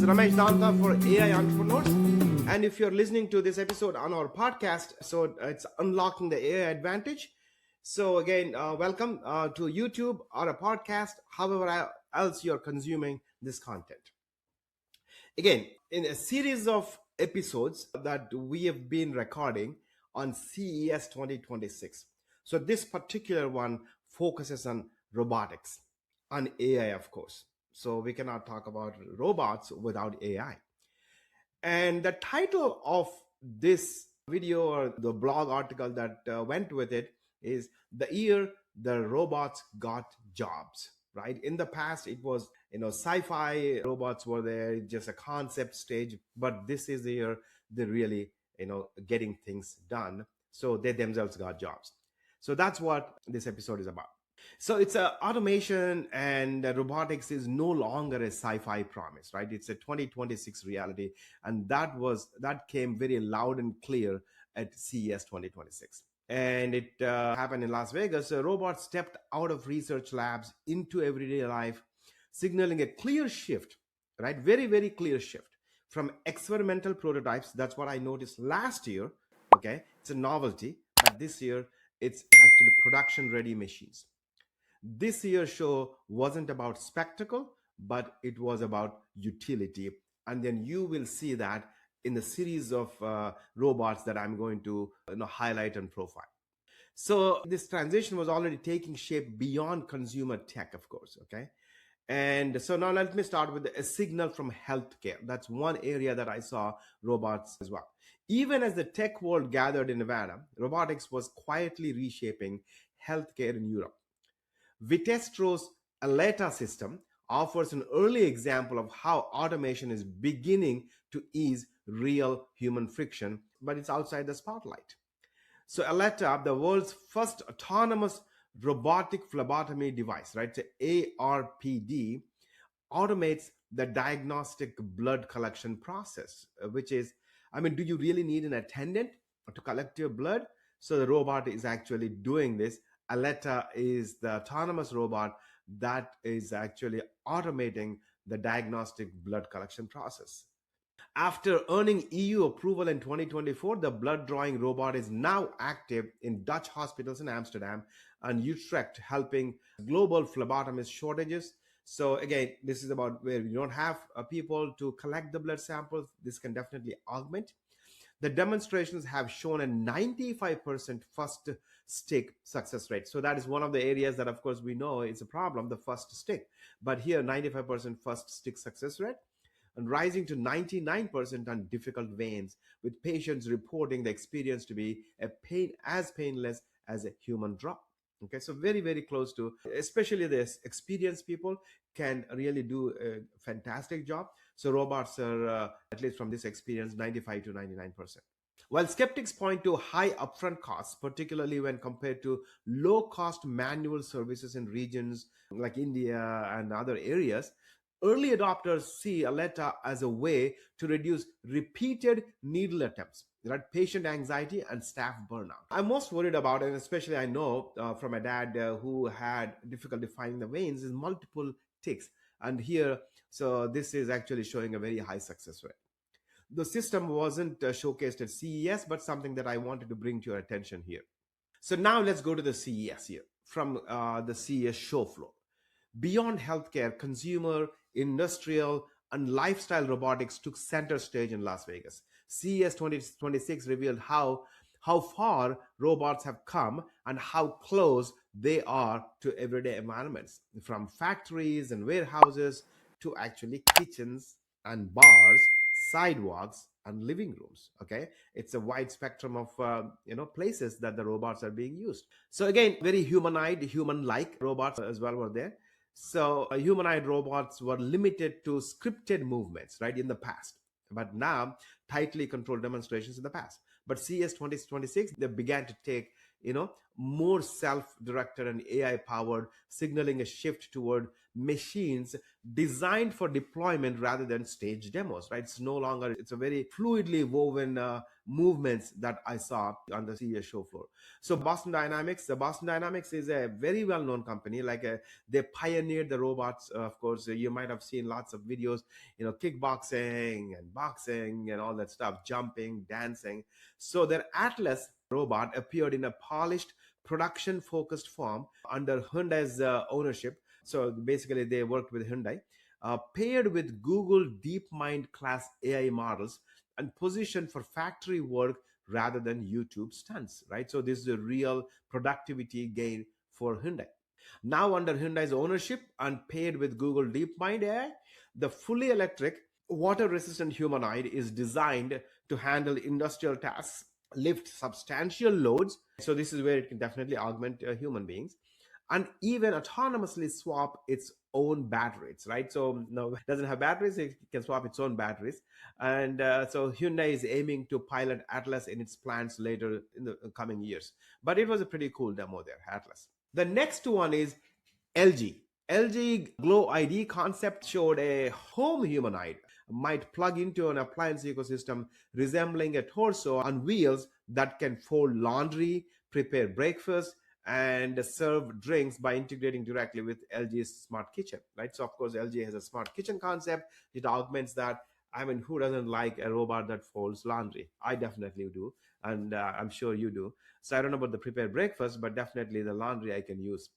Ramesh Danta for AI Entrepreneurs. And if you're listening to this episode on our podcast, so it's Unlocking the AI Advantage. So again, welcome to YouTube or a podcast, however else you're consuming this content. Again, in a series of episodes that we have been recording on CES 2026. So this particular one focuses on robotics, on AI, of course. So we cannot talk about robots without AI. And the title of this video or the blog article that went with it is The Year the Robots Got Jobs, right? In the past, it was, sci-fi robots were there, just a concept stage, but this is the year they're really, getting things done. So they themselves got jobs. So that's what this episode is about. So it's automation and robotics is no longer a sci-fi promise, right? It's a 2026 reality, and that came very loud and clear at CES 2026. And it happened in Las Vegas. A robot stepped out of research labs into everyday life, signaling a clear shift, right? Very, very clear shift from experimental prototypes. That's what I noticed last year. Okay, it's a novelty, but this year it's actually production-ready machines. This year's show wasn't about spectacle, but it was about utility. And then you will see that in the series of robots that I'm going to highlight and profile. So this transition was already taking shape beyond consumer tech, of course. Okay. And so now let me start with a signal from healthcare. That's one area that I saw robots as well. Even as the tech world gathered in Nevada, robotics was quietly reshaping healthcare in Europe. Vitestro's Aletta system offers an early example of how automation is beginning to ease real human friction, but it's outside the spotlight. So Aletta, the world's first autonomous robotic phlebotomy device, right? So ARPD, automates the diagnostic blood collection process, which is, do you really need an attendant to collect your blood? So the robot is actually doing this. Aletta is the autonomous robot that is actually automating the diagnostic blood collection process. After earning EU approval in 2024, the blood drawing robot is now active in Dutch hospitals in Amsterdam and Utrecht, helping global phlebotomist shortages. So again, this is about where we don't have people to collect the blood samples. This can definitely augment. The demonstrations have shown a 95% first stick success rate. So that is one of the areas that, of course, we know is a problem, the first stick. But here, 95% first stick success rate, and rising to 99% on difficult veins, with patients reporting the experience to be as painless as a human drop. Okay, so very, very close to, especially this experienced people can really do a fantastic job. So robots are, at least from this experience, 95 to 99%. While skeptics point to high upfront costs, particularly when compared to low-cost manual services in regions like India and other areas, early adopters see Aletta as a way to reduce repeated needle attempts, right? Patient anxiety and staff burnout. I'm most worried about, and especially I know from my dad who had difficulty finding the veins, is multiple ticks. And here, so this is actually showing a very high success rate. The system wasn't showcased at CES, but something that I wanted to bring to your attention here. So now let's go to the CES here, from the CES show floor. Beyond healthcare, consumer, industrial, and lifestyle robotics took center stage in Las Vegas. CES 2026 revealed how far robots have come and how close they are to everyday environments, from factories and warehouses to actually kitchens and bars, sidewalks and living rooms. Okay, it's a wide spectrum of places that the robots are being used. So again, very humanoid, human-like robots as well were there. So humanoid robots were limited to scripted movements, right, in the past, but now tightly controlled demonstrations in the past. But CES 2026, they began to take more self-directed and AI powered, signaling a shift toward machines designed for deployment rather than stage demos, right? It's no longer, it's a very fluidly woven movements that I saw on the CES show floor. So Boston Dynamics is a very well-known company. They pioneered the robots. Of course, you might have seen lots of videos, kickboxing and boxing and all that stuff, jumping, dancing. So their Atlas robot appeared in a polished, production-focused form under Hyundai's ownership. So basically, they worked with Hyundai, paired with Google DeepMind class AI models and positioned for factory work rather than YouTube stunts, right? So this is a real productivity gain for Hyundai. Now, under Hyundai's ownership and paired with Google DeepMind AI, the fully electric, water resistant humanoid is designed to handle industrial tasks, lift substantial loads. So, this is where it can definitely augment human beings and even autonomously swap its own batteries, right? So no, it doesn't have batteries, it can swap its own batteries. And so Hyundai is aiming to pilot Atlas in its plants later in the coming years. But it was a pretty cool demo there, Atlas. The next one is LG. LG Glow ID concept showed a home humanoid might plug into an appliance ecosystem resembling a torso on wheels that can fold laundry, prepare breakfast, and serve drinks by integrating directly with LG's smart kitchen, right? So, of course, LG has a smart kitchen concept. It augments that. I mean, who doesn't like a robot that folds laundry? I definitely do. And I'm sure you do. So, I don't know about the prepared breakfast, but definitely the laundry I can use.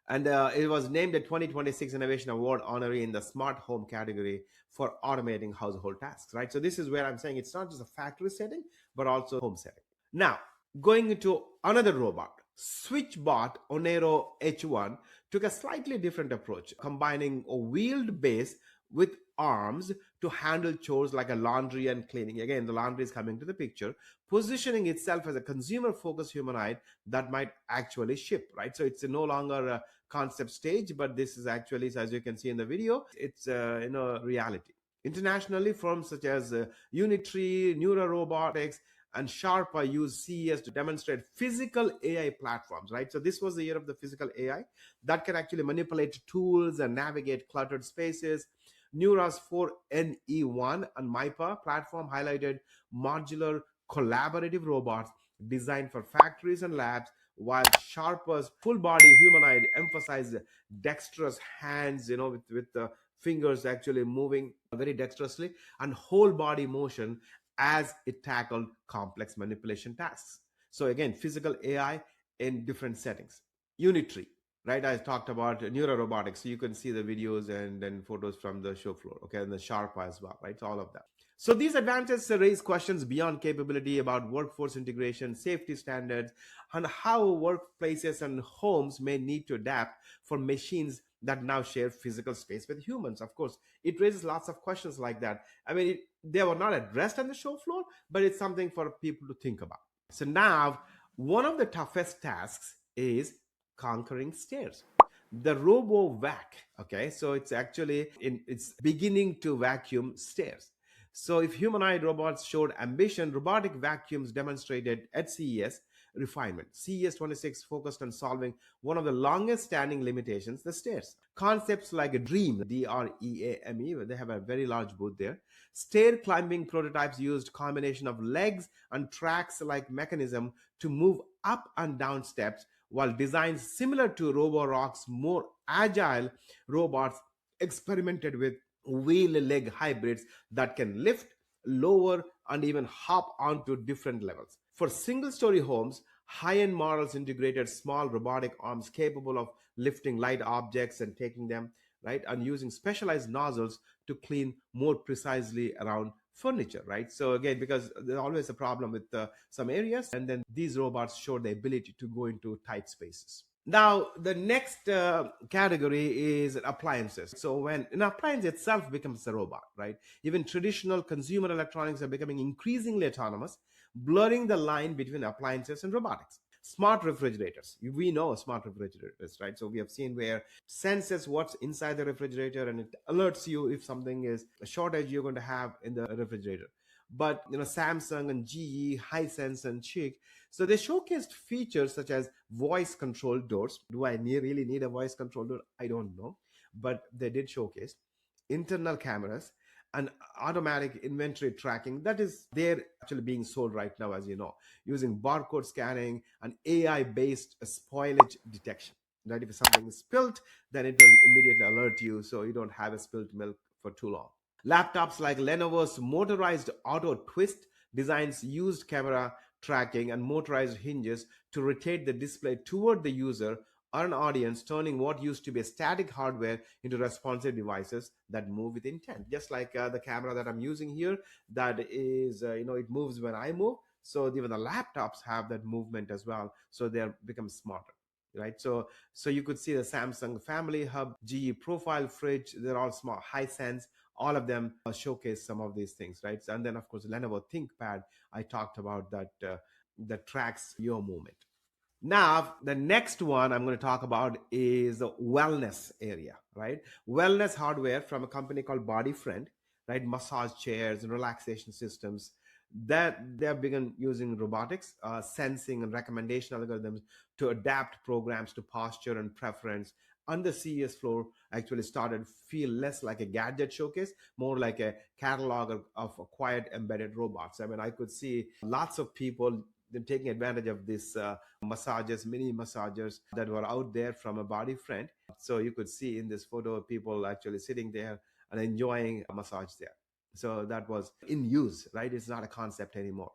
And it was named a 2026 Innovation Award honoree in the smart home category for automating household tasks, right? So this is where I'm saying it's not just a factory setting, but also home setting. Now, going into another robot, SwitchBot Onero H1 took a slightly different approach, combining a wheeled base with arms to handle chores like a laundry and cleaning. Again, the laundry is coming to the picture, positioning itself as a consumer-focused humanoid that might actually ship, right? So it's no longer a concept stage, but this is actually, as you can see in the video, it's reality. Internationally, firms such as Unitree, Neuro Robotics, and Sharpa use CES to demonstrate physical AI platforms, right? So this was the year of the physical AI that can actually manipulate tools and navigate cluttered spaces. Neura's 4NE1 and MIPA platform highlighted modular collaborative robots designed for factories and labs, while Sharpa's full body humanoid emphasized dexterous hands, with the fingers actually moving very dexterously and whole body motion as it tackled complex manipulation tasks. So again, physical AI in different settings. Unitree, right? I talked about neuro robotics, so you can see the videos and then photos from the show floor, okay, and the Sharpa as well, right? So all of that. So these advances raise questions beyond capability about workforce integration, safety standards, and how workplaces and homes may need to adapt for machines that now share physical space with humans. Of course, it raises lots of questions like that. I mean, they were not addressed on the show floor, but it's something for people to think about. So now, one of the toughest tasks is conquering stairs. The RoboVac, okay, so it's actually it's beginning to vacuum stairs. So if humanoid robots showed ambition, robotic vacuums demonstrated at CES refinement. CES 26 focused on solving one of the longest standing limitations, the stairs. Concepts like a Dream, DREAME, they have a very large booth there. Stair climbing prototypes used combination of legs and tracks like mechanism to move up and down steps, while designs similar to Roboroc's more agile robots experimented with wheel leg hybrids that can lift, lower, and even hop onto different levels. For single story homes, high end models integrated small robotic arms capable of lifting light objects and taking them, right, and using specialized nozzles to clean more precisely around furniture, right? So again, because there's always a problem with some areas, and then these robots show the ability to go into tight spaces. Now, the next category is appliances. So when an appliance itself becomes a robot, right? Even traditional consumer electronics are becoming increasingly autonomous, blurring the line between appliances and robotics. Smart refrigerators. We know smart refrigerators, right? So we have seen where senses what's inside the refrigerator and it alerts you if something is a shortage you're going to have in the refrigerator. but Samsung and GE, Hisense and Chic. So they showcased features such as voice controlled doors. Do I really need a voice control door? I don't know, but they did showcase internal cameras and automatic inventory tracking that is they're actually being sold right now, as you know, using barcode scanning and AI based spoilage detection. Right, if something is spilled, then it will immediately alert you so you don't have a spilled milk for too long. Laptops like Lenovo's motorized auto twist designs used camera tracking and motorized hinges to rotate the display toward the user or an audience, turning what used to be a static hardware into responsive devices that move with intent. Just like the camera that I'm using here, that is, it moves when I move. So even the laptops have that movement as well. So they're become smarter. Right. So you could see the Samsung Family Hub, GE Profile Fridge, they're all small, Hisense, all of them showcase some of these things, right? And then of course Lenovo ThinkPad, I talked about that tracks your movement. Now, the next one I'm going to talk about is the wellness area, right? Wellness hardware from a company called Body Friend, right? Massage chairs and relaxation systems that they have begun using robotics, sensing and recommendation algorithms to adapt programs to posture and preference. On the CES floor, actually started feel less like a gadget showcase, more like a catalog of quiet embedded robots. I mean, I could see lots of people taking advantage of this massages, mini massagers that were out there from a Body Friend. So you could see in this photo people actually sitting there and enjoying a massage there. So that was in use, right? It's not a concept anymore.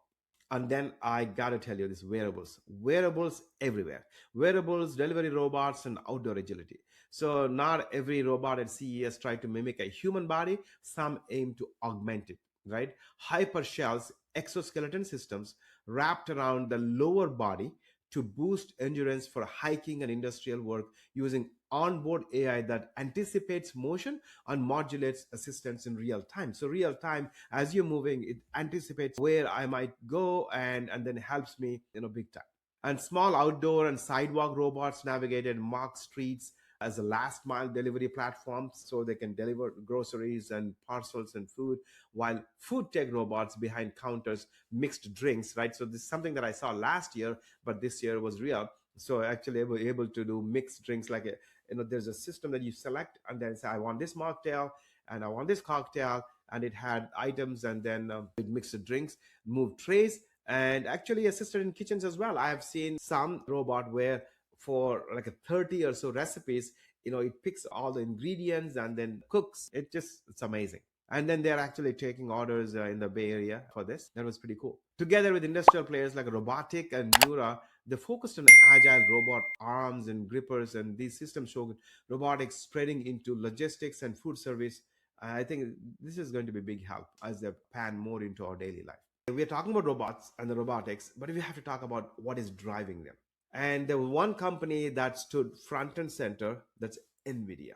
And then I gotta tell you this, wearables everywhere, wearables, delivery robots, and outdoor agility. So not every robot at CES tried to mimic a human body. Some aim to augment it, right? Hypershells, exoskeleton systems wrapped around the lower body to boost endurance for hiking and industrial work using onboard AI that anticipates motion and modulates assistance in real time. So real time, as you're moving, it anticipates where I might go and then helps me, big time. And small outdoor and sidewalk robots navigated marked streets as a last mile delivery platform so they can deliver groceries and parcels and food, while food tech robots behind counters mixed drinks, right? So this is something that I saw last year, but this year was real. So actually able to do mixed drinks, like there's a system that you select and then say I want this mocktail and I want this cocktail, and it had items, and then it mixed the drinks, moved trays, and actually assisted in kitchens as well. I have seen some robot where for like a 30 or so recipes, it picks all the ingredients and then cooks. It's amazing. And then they're actually taking orders in the Bay Area for this. That was pretty cool. Together with industrial players like Robotic and Neura, they focused on agile robot arms and grippers, and these systems show robotics spreading into logistics and food service. I think this is going to be big help as they pan more into our daily life. We're talking about robots and the robotics, but we have to talk about what is driving them. And there was one company that stood front and center, that's NVIDIA.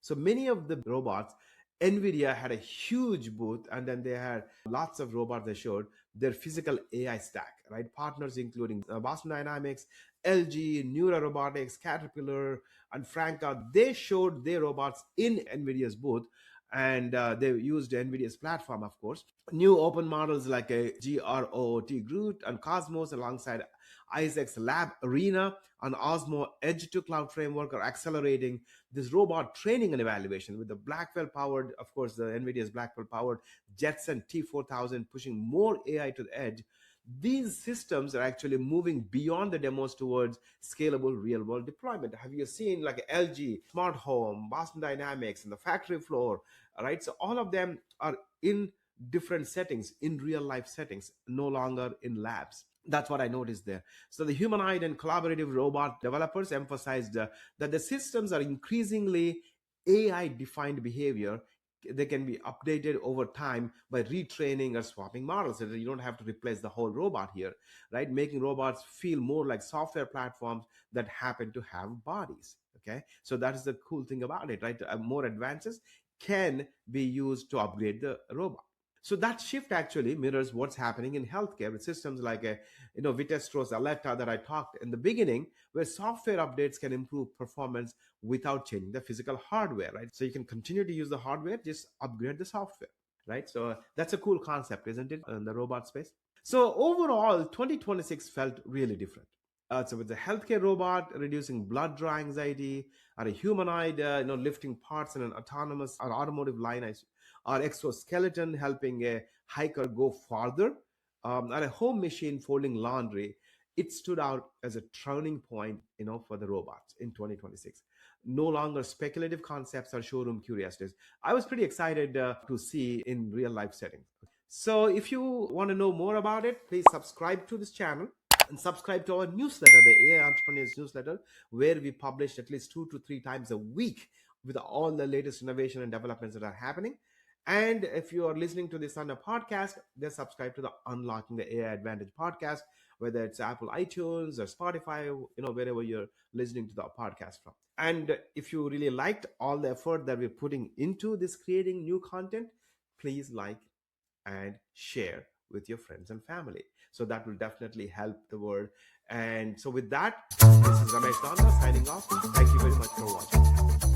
So many of the robots, NVIDIA had a huge booth, and then they had lots of robots they showed their physical AI stack, right? Partners including Boston Dynamics, LG, Neura Robotics, Caterpillar, and Franca. They showed their robots in NVIDIA's booth, and they used NVIDIA's platform, of course. New open models like a GROOT Groot and Cosmos alongside Isaac's Lab Arena and Osmo Edge to Cloud framework are accelerating this robot training and evaluation with the Blackwell powered, of course, the NVIDIA's Blackwell powered Jetson T4000 pushing more AI to the edge. These systems are actually moving beyond the demos towards scalable real world deployment. Have you seen like LG, Smart Home, Boston Dynamics, and the factory floor? Right. So all of them are in different settings, in real life settings, no longer in labs. That's what I noticed there. So the humanoid and collaborative robot developers emphasized that the systems are increasingly AI defined behavior. They can be updated over time by retraining or swapping models. So that you don't have to replace the whole robot here, right? Making robots feel more like software platforms that happen to have bodies. Okay, so that is the cool thing about it, right? More advances can be used to upgrade the robot. So that shift actually mirrors what's happening in healthcare with systems like Vitestro's Aletta that I talked in the beginning, where software updates can improve performance without changing the physical hardware, right? So you can continue to use the hardware, just upgrade the software, right? So that's a cool concept, isn't it, in the robot space? So overall, 2026 felt really different. So with the healthcare robot reducing blood draw anxiety, or a humanoid, lifting parts in an autonomous or automotive line, or exoskeleton helping a hiker go farther, or a home machine folding laundry, it stood out as a turning point, for the robots in 2026. No longer speculative concepts or showroom curiosities. I was pretty excited to see in real life settings. So if you want to know more about it, please subscribe to this channel and subscribe to our newsletter, the AI Entrepreneurs newsletter, where we publish at least 2 to 3 times a week with all the latest innovation and developments that are happening. And if you are listening to this on a podcast, then subscribe to the Unlocking the AI Advantage podcast, whether it's Apple iTunes or Spotify, wherever you're listening to the podcast from. And if you really liked all the effort that we're putting into this creating new content, please like and share with your friends and family. So that will definitely help the world. And so with that, this is Ramesh Nanda signing off. Thank you very much for watching.